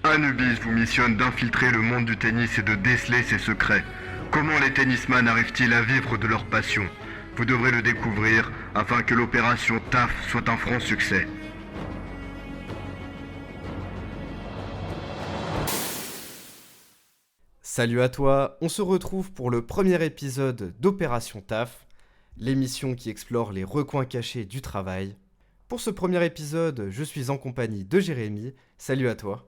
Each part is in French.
Anubis vous missionne d'infiltrer le monde du tennis et de déceler ses secrets. Comment les tennisman arrivent-ils à vivre de leur passion? Vous devrez le découvrir afin que l'opération TAF soit un franc succès. Salut à toi, on se retrouve pour le premier épisode d'Opération TAF, l'émission qui explore les recoins cachés du travail. Pour ce premier épisode, je suis en compagnie de Jérémy. Salut à toi.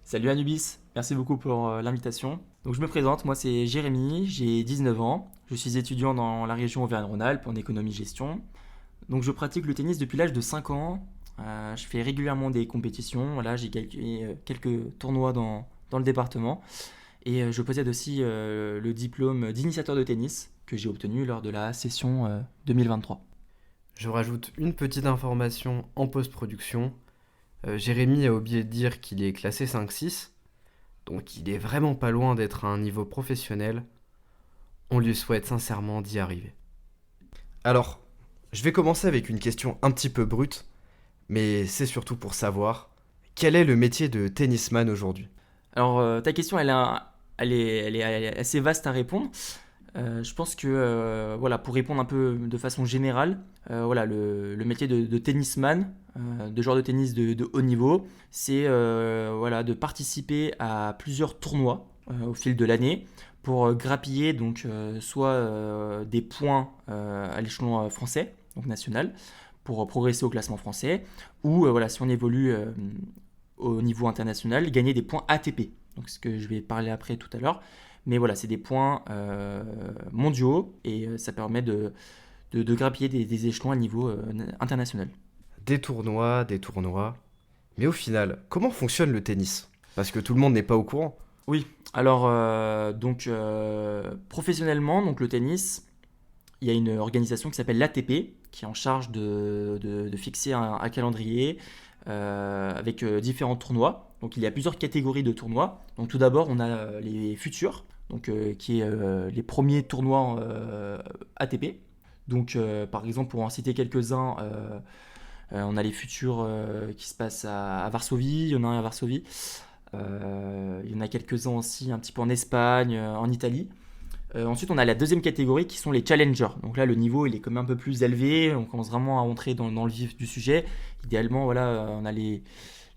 Salut Anubis, merci beaucoup pour l'invitation. Donc je me présente, moi c'est Jérémy, j'ai 19 ans, je suis étudiant dans la région Auvergne-Rhône-Alpes en économie-gestion. Donc je pratique le tennis depuis l'âge de 5 ans, je fais régulièrement des compétitions, voilà, j'ai quelques tournois dans le département. Et je possède aussi le diplôme d'initiateur de tennis que j'ai obtenu lors de la session 2023. Je rajoute une petite information en post-production. Jérémy a oublié de dire qu'il est classé 5-6, donc il est vraiment pas loin d'être à un niveau professionnel. On lui souhaite sincèrement d'y arriver. Alors, je vais commencer avec une question un petit peu brute, mais c'est surtout pour savoir quel est le métier de tennisman aujourd'hui. Alors ta question elle est assez vaste à répondre. Je pense que voilà, pour répondre un peu de façon générale, voilà, le métier de tennisman, de joueur de tennis de haut niveau, c'est voilà, de participer à plusieurs tournois au fil de l'année pour grappiller donc, soit des points à l'échelon français, donc national, pour progresser au classement français, ou voilà, si on évolue au niveau international, gagner des points ATP. Donc ce que je vais parler après tout à l'heure. Mais voilà, c'est des points mondiaux et ça permet de grappiller des échelons à niveau international. Des tournois. Mais au final, comment fonctionne le tennis? Parce que tout le monde n'est pas au courant. Oui, alors professionnellement, donc le tennis, il y a une organisation qui s'appelle l'ATP qui est en charge de fixer un calendrier avec différents tournois. Donc il y a plusieurs catégories de tournois. Donc tout d'abord, on a les futurs, donc, qui est les premiers tournois ATP. Donc par exemple, pour en citer quelques-uns, on a les futurs qui se passent à Varsovie, il y en a un à Varsovie. Il y en a quelques-uns aussi un petit peu en Espagne, en Italie. Ensuite, on a la deuxième catégorie qui sont les challengers. Donc là, le niveau il est quand même un peu plus élevé. On commence vraiment à entrer dans le vif du sujet. Idéalement, voilà, on a les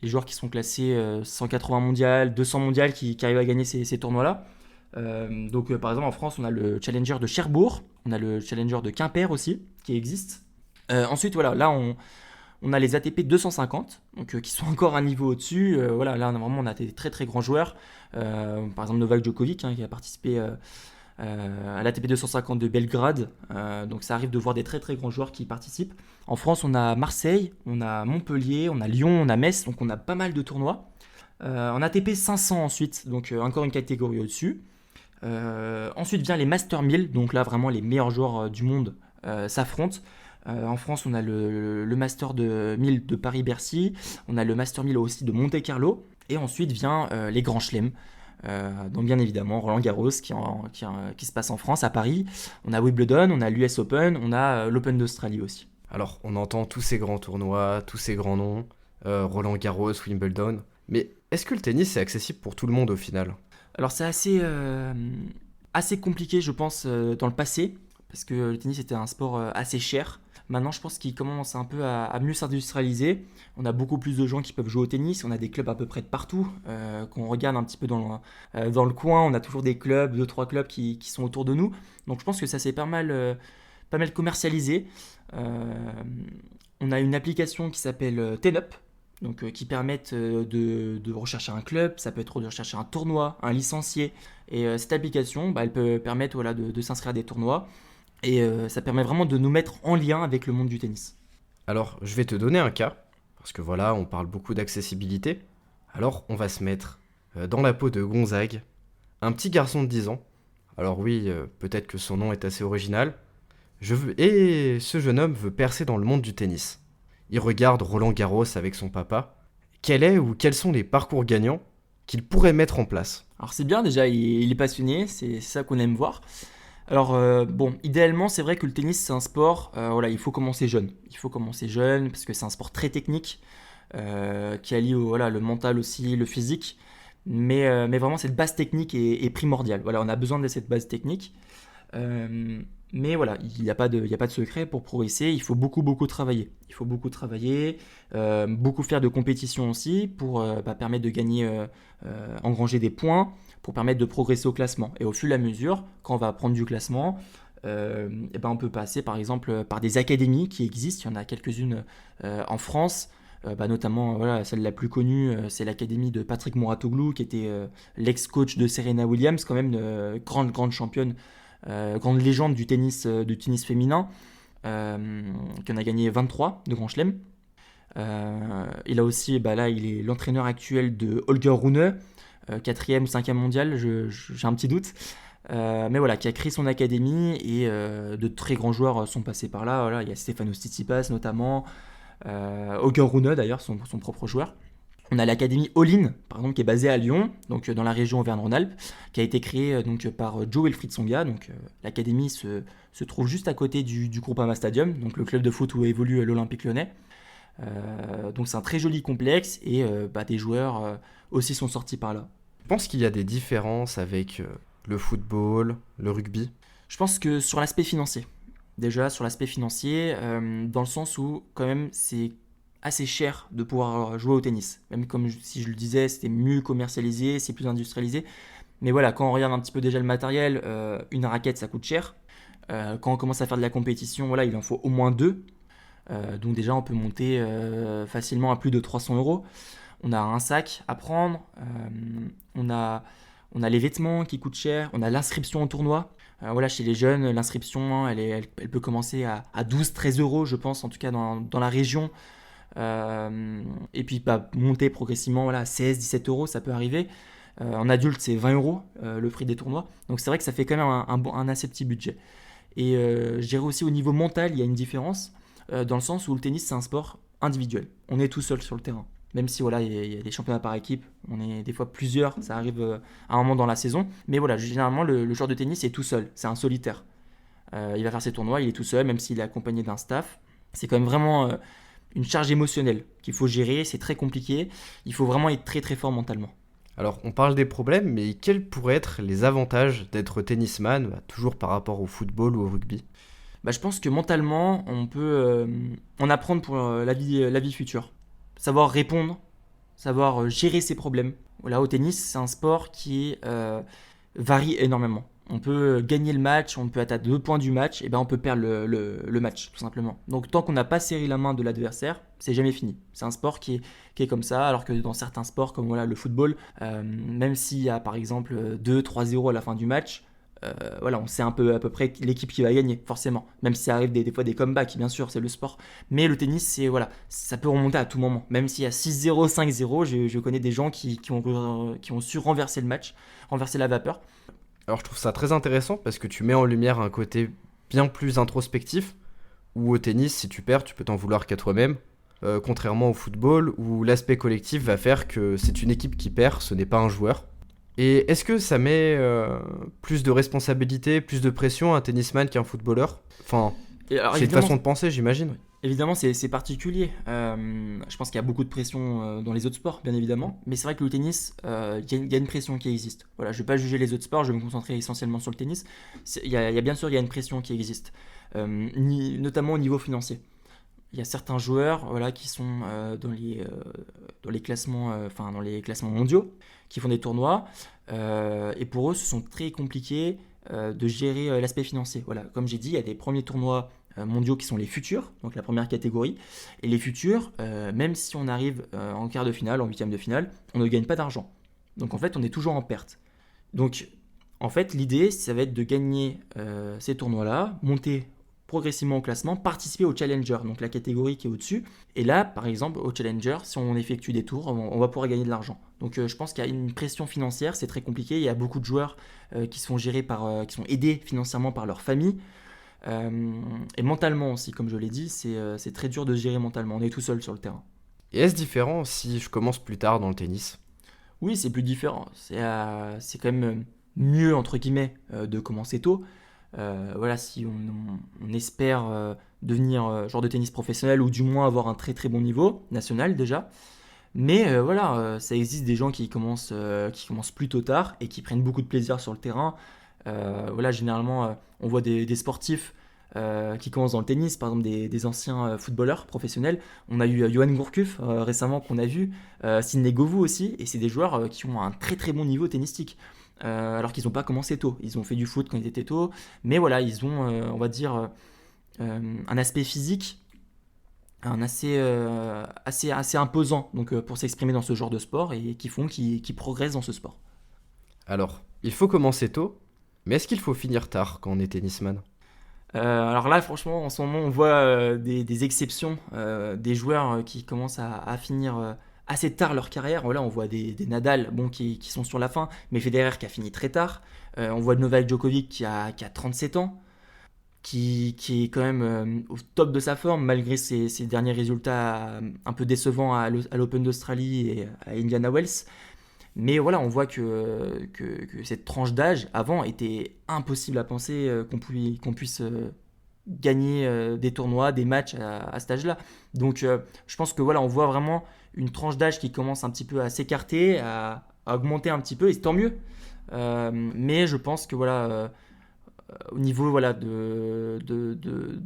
joueurs qui sont classés 180 mondial, 200 mondial qui arrivent à gagner ces tournois-là. Donc par exemple, en France, on a le challenger de Cherbourg, on a le challenger de Quimper aussi qui existe. Ensuite, voilà, là on a les ATP 250, donc, qui sont encore un niveau au-dessus. Voilà, là on a des très très grands joueurs. Par exemple, Novak Djokovic qui a participé à l'ATP 250 de Belgrade. Donc ça arrive de voir des très très grands joueurs qui y participent. En France, on a Marseille, on a Montpellier, on a Lyon, on a Metz, donc on a pas mal de tournois. En ATP 500 ensuite, donc encore une catégorie au-dessus. Ensuite vient les Master 1000, donc là vraiment les meilleurs joueurs du monde s'affrontent. En France, on a le Master de 1000 de Paris-Bercy, on a le Master 1000 aussi de Monte-Carlo, et ensuite vient les Grands Chelems. Donc bien évidemment Roland-Garros qui se passe en France, à Paris. On a Wimbledon, on a l'US Open, on a l'Open d'Australie aussi. Alors, on entend tous ces grands tournois, tous ces grands noms, Roland-Garros, Wimbledon. Mais est-ce que le tennis est accessible pour tout le monde au final? Alors c'est assez compliqué je pense dans le passé, parce que le tennis était un sport assez cher. Maintenant je pense qu'il commence un peu à mieux s'industrialiser. On a beaucoup plus de gens qui peuvent jouer au tennis, on a des clubs à peu près de partout. Quand on regarde un petit peu dans le coin, on a toujours des clubs, 2-3 clubs qui sont autour de nous. Donc je pense que ça s'est pas mal commercialisé. On a une application qui s'appelle TenUp, donc, qui permettent de rechercher un club, ça peut être de rechercher un tournoi, un licencié. Et cette application, elle peut permettre voilà, de s'inscrire à des tournois. Et ça permet vraiment de nous mettre en lien avec le monde du tennis. Alors, je vais te donner un cas, parce que voilà, on parle beaucoup d'accessibilité. Alors, on va se mettre dans la peau de Gonzague, un petit garçon de 10 ans. Alors oui, peut-être que son nom est assez original. Et ce jeune homme veut percer dans le monde du tennis. Il regarde Roland-Garros avec son papa. Quels sont les parcours gagnants qu'il pourrait mettre en place? Alors c'est bien déjà, il est passionné, c'est ça qu'on aime voir. Alors bon, idéalement c'est vrai que le tennis c'est un sport, voilà, il faut commencer jeune. Il faut commencer jeune parce que c'est un sport très technique qui allie voilà, le mental aussi, le physique. Mais vraiment, cette base technique est primordiale. Voilà, on a besoin de cette base technique. Mais voilà, il n'y a pas de secret pour progresser. Il faut beaucoup travailler. Il faut beaucoup travailler, beaucoup faire de compétition aussi pour permettre de gagner, engranger des points, pour permettre de progresser au classement. Et au fur et à mesure, quand on va prendre du classement, on peut passer par exemple par des académies qui existent. Il y en a quelques-unes en France. Notamment, voilà, celle la plus connue, c'est l'académie de Patrick Mouratoglou, qui était l'ex-coach de Serena Williams, quand même, grande championne, grande légende du tennis féminin, qui en a gagné 23 de Grand Chelem. Il a aussi, il est l'entraîneur actuel de Holger Rune, 4e ou 5e mondial, j'ai un petit doute. Mais voilà, qui a créé son académie et de très grands joueurs sont passés par là. Voilà, il y a Stefanos Tsitsipas notamment, Holger Rune d'ailleurs, son propre joueur. On a l'académie All-In, par exemple, qui est basée à Lyon, donc dans la région Auvergne-Rhône-Alpes, qui a été créée par Joe Wilfried Tsonga. Donc l'académie se trouve juste à côté du Groupama Stadium, donc le club de foot où évolue l'Olympique Lyonnais. Donc c'est un très joli complexe et des joueurs aussi sont sortis par là. Je pense qu'il y a des différences avec le football, le rugby. Je pense que sur l'aspect financier, déjà sur l'aspect financier, dans le sens où quand même c'est assez cher de pouvoir jouer au tennis. Même comme si je le disais, c'était mieux commercialisé, c'est plus industrialisé. Mais voilà, quand on regarde un petit peu déjà le matériel, une raquette ça coûte cher. Quand on commence à faire de la compétition, voilà, il en faut au moins 2. Donc déjà on peut monter facilement à plus de 300 €. On a un sac à prendre, on a les vêtements qui coûtent cher, on a l'inscription au tournoi. Voilà, chez les jeunes, l'inscription, elle peut commencer à 12-13 €, je pense, en tout cas dans la région. Et puis monter progressivement, voilà, 16-17 €, ça peut arriver. En adulte, c'est 20 € le prix des tournois. Donc c'est vrai que ça fait quand même un assez petit budget. Et je dirais aussi au niveau mental, il y a une différence, dans le sens où le tennis, c'est un sport individuel. On est tout seul sur le terrain. Même si voilà, il y a des championnats par équipe, on est des fois plusieurs, ça arrive à un moment dans la saison. Mais voilà, généralement, le joueur de tennis est tout seul, c'est un solitaire. Il va faire ses tournois, il est tout seul, même s'il est accompagné d'un staff. C'est quand même vraiment une charge émotionnelle qu'il faut gérer, c'est très compliqué. Il faut vraiment être très fort mentalement. Alors, on parle des problèmes, mais quels pourraient être les avantages d'être tennisman, toujours par rapport au football ou au rugby ? Je pense que mentalement, on peut en apprendre pour la vie future. Savoir répondre, savoir gérer ses problèmes. Voilà, au tennis, c'est un sport qui varie énormément. On peut gagner le match, on peut être à 2 points du match, et on peut perdre le match, tout simplement. Donc tant qu'on n'a pas serré la main de l'adversaire, c'est jamais fini. C'est un sport qui est comme ça, alors que dans certains sports, comme voilà, le football, même s'il y a par exemple 2-3-0 à la fin du match, on sait à peu près l'équipe qui va gagner, forcément. Même si ça arrive des fois des comebacks, bien sûr, c'est le sport. Mais le tennis, ça peut remonter à tout moment. Même s'il y a 6-0, 5-0, je connais des gens qui ont su renverser le match, renverser la vapeur. Alors je trouve ça très intéressant parce que tu mets en lumière un côté bien plus introspectif, où au tennis, si tu perds, tu peux t'en vouloir qu'à toi-même. Contrairement au football, où l'aspect collectif va faire que c'est une équipe qui perd, ce n'est pas un joueur. Et est-ce que ça met plus de responsabilité, plus de pression à un tennisman qu'à un footballeur ? Enfin, c'est une façon de penser, j'imagine. Évidemment, c'est particulier. Je pense qu'il y a beaucoup de pression dans les autres sports, bien évidemment. Mais c'est vrai que le tennis, il y a une pression qui existe. Voilà, je ne vais pas juger les autres sports, je vais me concentrer essentiellement sur le tennis. Bien sûr, il y a une pression qui existe, notamment au niveau financier. Il y a certains joueurs qui sont dans les classements mondiaux, qui font des tournois. Et pour eux, ce sont très compliqué de gérer l'aspect financier. Voilà, comme j'ai dit, il y a des premiers tournois mondiaux qui sont les futurs, donc la première catégorie. Et les futurs, même si on arrive en quart de finale, en huitième de finale, on ne gagne pas d'argent. Donc en fait, on est toujours en perte. Donc en fait, l'idée, ça va être de gagner ces tournois-là, monter progressivement au classement, participer au Challenger, donc la catégorie qui est au-dessus. Et là, par exemple, au Challenger, si on effectue des tours, on va pouvoir gagner de l'argent. Donc je pense qu'il y a une pression financière, c'est très compliqué. Il y a beaucoup de joueurs qui sont qui sont aidés financièrement par leur famille. Et mentalement aussi, comme je l'ai dit, c'est très dur de se gérer mentalement. On est tout seul sur le terrain. Et est-ce différent si je commence plus tard dans le tennis ? Oui, c'est plus différent. C'est quand même mieux, entre guillemets, de commencer tôt. Si on espère devenir joueur de tennis professionnel ou du moins avoir un très très bon niveau national déjà, Mais voilà, ça existe des gens qui commencent plutôt tard et qui prennent beaucoup de plaisir sur le terrain. Voilà, généralement, on voit des sportifs qui commencent dans le tennis, par exemple des anciens footballeurs professionnels. On a eu Johan Gourcuff récemment qu'on a vu, Sidney Govou aussi, et c'est des joueurs qui ont un très très bon niveau tennistique. Alors qu'ils n'ont pas commencé tôt. Ils ont fait du foot quand ils étaient tôt, mais voilà, ils ont, on va dire, un aspect physique assez imposant donc, pour s'exprimer dans ce genre de sport et qui font qu'ils progressent dans ce sport. Alors, il faut commencer tôt, mais est-ce qu'il faut finir tard quand on est tennisman? Alors là, franchement, en ce moment, on voit des exceptions, des joueurs qui commencent à finir assez tard leur carrière. Voilà, on voit des Nadal bon, qui sont sur la fin, mais Federer qui a fini très tard. On voit Novak Djokovic qui a 37 ans, qui est quand même au top de sa forme, malgré ses derniers résultats un peu décevants à l'Open d'Australie et à Indiana Wells. Mais voilà, on voit que cette tranche d'âge, avant, était impossible à penser qu'on puisse gagner des tournois, des matchs à cet âge-là. Donc je pense que voilà, on voit vraiment une tranche d'âge qui commence un petit peu à s'écarter, à augmenter un petit peu, et c'est tant mieux. Mais je pense que voilà, au niveau voilà, de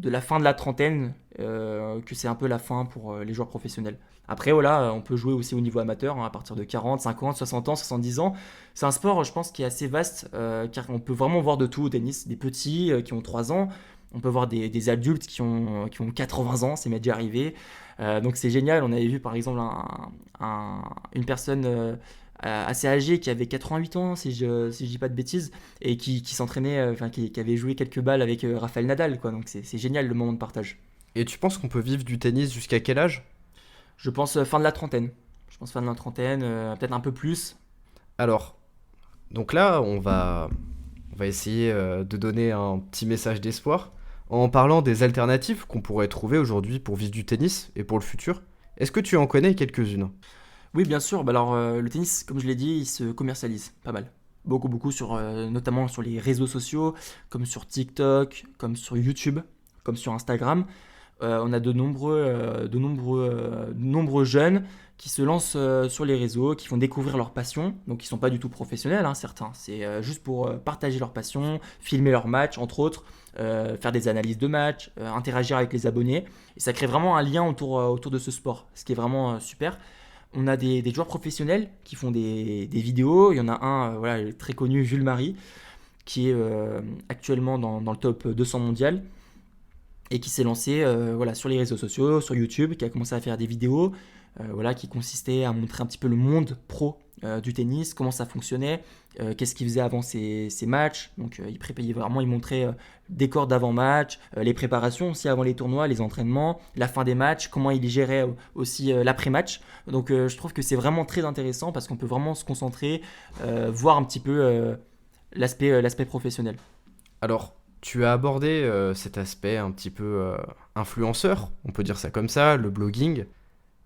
la fin de la trentaine, que c'est un peu la fin pour les joueurs professionnels. Après, voilà, on peut jouer aussi au niveau amateur à partir de 40, 50, 60 ans, 70 ans. C'est un sport, je pense, qui est assez vaste, car on peut vraiment voir de tout au tennis. Des petits qui ont 3 ans, on peut voir des adultes qui ont 80 ans, c'est m'est déjà arrivé. Donc c'est génial. On avait vu par exemple une personne assez âgée qui avait 88 ans, si je dis pas de bêtises, et qui s'entraînait, qui avait joué quelques balles avec Rafael Nadal, quoi. Donc c'est génial le moment de partage. Et tu penses qu'on peut vivre du tennis jusqu'à quel âge? Je pense fin de la trentaine. Je pense fin de la trentaine, peut-être un peu plus. Alors, donc là, on va essayer de donner un petit message d'espoir en parlant des alternatives qu'on pourrait trouver aujourd'hui pour vivre du tennis et pour le futur. Est-ce que tu en connais quelques-unes? Oui, bien sûr. Bah alors, le tennis, comme je l'ai dit, il se commercialise pas mal. Beaucoup, beaucoup, notamment sur les réseaux sociaux, comme sur TikTok, comme sur YouTube, comme sur Instagram. On a de nombreux jeunes qui se lancent sur les réseaux, qui font découvrir leur passion. Donc, ils ne sont pas du tout professionnels, hein, certains. C'est juste pour partager leur passion, filmer leurs matchs, entre autres, faire des analyses de matchs, interagir avec les abonnés. Et ça crée vraiment un lien autour de ce sport, ce qui est vraiment super. On a des joueurs professionnels qui font des vidéos. Il y en a un voilà, très connu, Jules Marie, qui est actuellement dans le top 200 mondial et qui s'est lancé voilà, sur les réseaux sociaux, sur YouTube, qui a commencé à faire des vidéos voilà, qui consistaient à montrer un petit peu le monde pro du tennis, comment ça fonctionnait, qu'est-ce qu'il faisait avant ses matchs. Donc il montrait décor d'avant-match, les préparations aussi avant les tournois, les entraînements, la fin des matchs, comment il gérait aussi l'après-match. Donc je trouve que c'est vraiment très intéressant parce qu'on peut vraiment se concentrer, voir un petit peu l'aspect professionnel. Alors, tu as abordé cet aspect un petit peu influenceur, on peut dire ça comme ça, le blogging.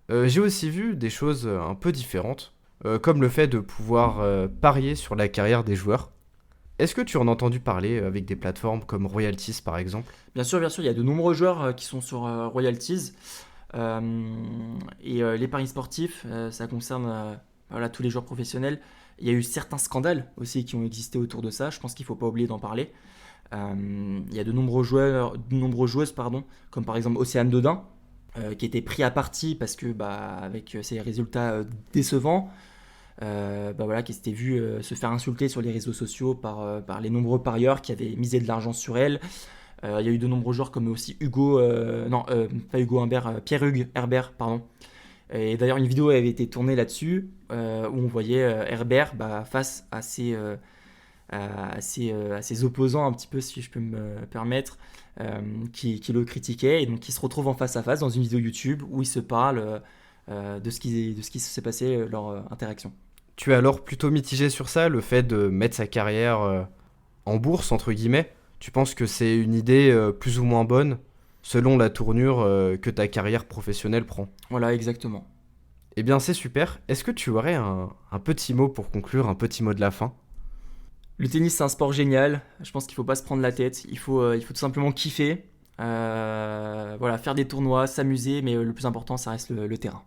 J'ai aussi vu des choses un peu différentes, comme le fait de pouvoir parier sur la carrière des joueurs. Est-ce que tu en as entendu parler avec des plateformes comme Royalties par exemple? Bien sûr, il y a de nombreux joueurs qui sont sur Royalties. Les paris sportifs, ça concerne voilà, tous les joueurs professionnels. Il y a eu certains scandales aussi qui ont existé autour de ça. Je pense qu'il ne faut pas oublier d'en parler. Il y a de nombreuses joueuses, comme par exemple Océane Dodin, qui était pris à partie parce que avec ses résultats décevants, voilà, qui s'était vu se faire insulter sur les réseaux sociaux par les nombreux parieurs qui avaient misé de l'argent sur elle. Il y a eu de nombreux joueurs comme aussi Pierre-Hugues Herbert, pardon. Et d'ailleurs une vidéo avait été tournée là-dessus où on voyait Herbert face à ses opposants un petit peu, si je peux me permettre, qui le critiquaient, et donc qui se retrouvent en face à face dans une vidéo YouTube où ils se parlent de ce qui s'est passé, leur interaction. Tu es alors plutôt mitigé sur ça, le fait de mettre sa carrière en bourse, entre guillemets. Tu penses que c'est une idée plus ou moins bonne selon la tournure que ta carrière professionnelle prend? Voilà, exactement. Eh bien, c'est super. Est-ce que tu aurais un petit mot pour conclure, un petit mot de la fin? Le tennis, c'est un sport génial. Je pense qu'il ne faut pas se prendre la tête. Il faut tout simplement kiffer. Voilà, faire des tournois, s'amuser, mais le plus important, ça reste le terrain.